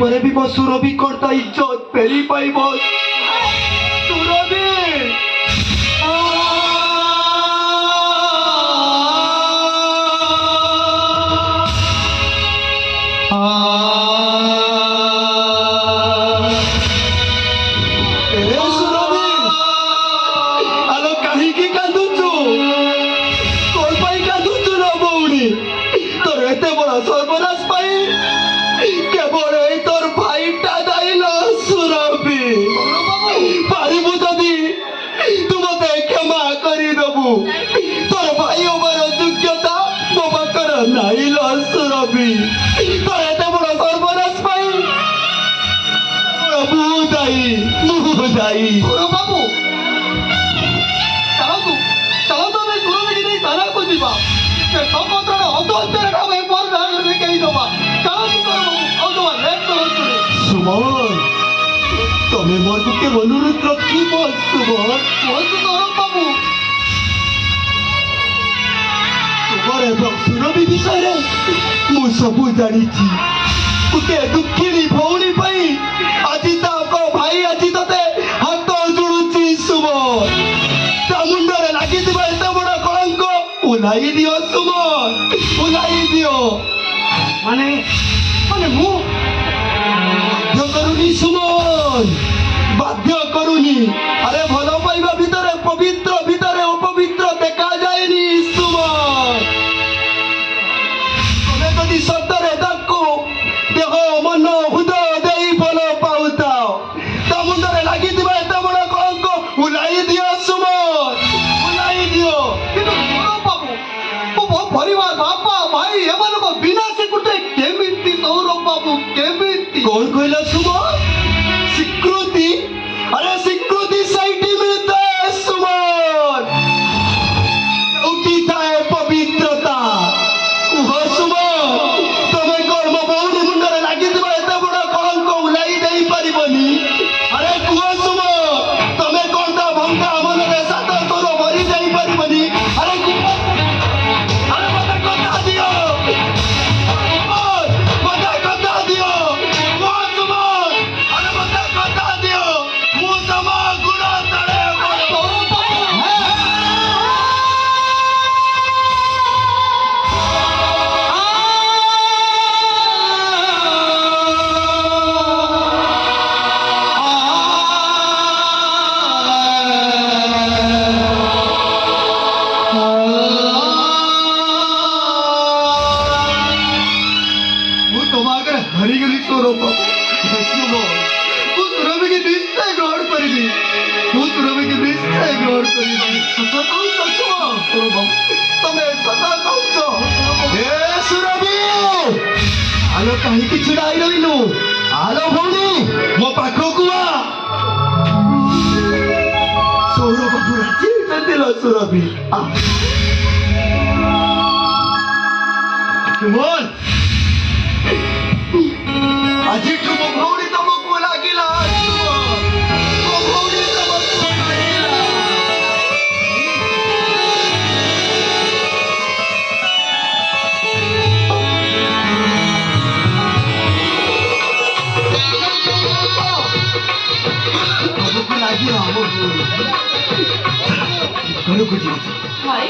ପରେ ବି ମୋ ସୁରଭିଙ୍କର ତ ଇଜ୍ଜତ ଫେରି ପାଇବ। ସୁରଭି সর্বনাশ পাই কেবল এই তোর ভাইটা দাইল। সুরভি পারিবু যদি তোমাকে ক্ষমা করিদেবু। তোর ভাই হবার যোগ্যতা ମୋ ପାଖରେ ନାଇଲ। ସୁରଭି তোর এত বড় সর্বনাশ পাই ମୁଁ ଦାୟୀ। ବାବୁ ଚାଲନ୍ତୁ ଚାଲନ୍ତୁ ଆମେ ସୁରଭିକି ନେଇ ଥାନାକୁ ଯିବା। ସେ ସମୁଦ୍ରର ଅନ୍ତରରେ ଆମେ ମୋର ବାହାଘର ଦେଖେଇ ଦେବା। ଚାଲନ୍ତୁ ଆଉ ଦେବା ଲେଟ୍ କରନ୍ତୁ। সুমন তুমি মোর বুকে অনুরোধ রখিব। সুমন କୁହନ୍ତୁ ଗୌରବ ବାବୁ। তোমার এবং সুরভি বিষয়ে ମୁଁ ସବୁ ଜାଣିଛି। ଗୋଟେ ଦୁଃଖିଣୀ ଭଉଣୀ ପାଇଁ ଆଜି ତାଙ୍କ ଭାଇ ଆଜି ତତେ ହାତ ଯୋଡୁଛି। ସୁମନ ତା ମୁଣ୍ଡରେ ଲାଗିଥିବା ଏତେ ବଡ କଳଙ୍କ ଓହ୍ଲାଇ ଦିଅ। ସୁମନ ଓହ୍ଲାଇ ଦିଅ। ମାନେ ମୁଁ ବାଧ୍ୟ କରୁନି ସୁମନ, ବାଧ୍ୟ କରୁନି। আরে ভালো পাইবা ভিতরে পবিত্র, ভিতরে অপবিত্র দেখা যায়নি। সুমন তুমি যদি সত্যরে তাকু দেহ মন হৃদয় দেই ভাল পাউতাও তা মুন্ডরে লাগিଥିବା এত বড় কলঙ্ক উলাই দিও। সুমন উলাই দিও। କିନ୍ତୁ ଗୌରବ ବାବୁ ମୋ ପରିବାର ବାପା ଭାଇ ଏମାନଙ୍କ ବିନା ସ୍ୱୀକୃତି କେମିତି ଗୌରବ ବାବୁ କେମିତି? কোন কইল সুমন? স্বীকৃতি? আরে স্বীকৃতি সাইটি মিলতে সুমন উঠি থাকে পবিত্রতা। কুহ সুমন তুমি কর্ম বৌনি মুন্ডরে লাগিଥିବା এত বড় কলঙ্ক উলাই দেই পারিবনি? আরে কুহ সুমন তুমি কোন তা ভঙ্গা মନରେ সাত তোর ভরি যাই পারিবনি? আরে কুহ। আরে মতে কথা দিও। মতে কথা দিও। কুহ সুমন আরে মতে কথা দিও। ମୁଁ ତମ ଗୁଣ ତଳେ ଗୌରବ ବାବୁ ମୁଁ ତମ ଆଗରେ ହାରିଗଲି। ସୌରଭ ମୁଁ ସୁରଭିକି ନିଶ୍ଚୟ ଗ୍ରହଣ କରିବି। ମୁଁ ସୁରଭିକି ନିଶ୍ଚୟ ଗ୍ରହଣ କରିବି। ସତ କହୁଛ ସୌରଭ? ତମେ ସତ କହୁଛ? ଏ ସୁରଭି ଆଲୋ କାହିଁକି ଛିଡା ହେଇ ରହିଲୁ? ଆଲୋ ଭଉଣୀ ମୋ ପାଖକୁ ଆ। ସୌରଭକୁ ରାଜି ହେଇଛନ୍ତି ସୁରଭି। ସୁମନ ଆଜିଠୁ ମୋ ଭଉଣୀ ତମକୁ ଲାଗିଲା। ମୋ ଭଉଣୀ ତମକୁ ଲାଗିଲା। ତମକୁ ଲାଗିଲା ଆମ ଭଉଣୀ। ଘରକୁ ଯିବି। ଭାଇ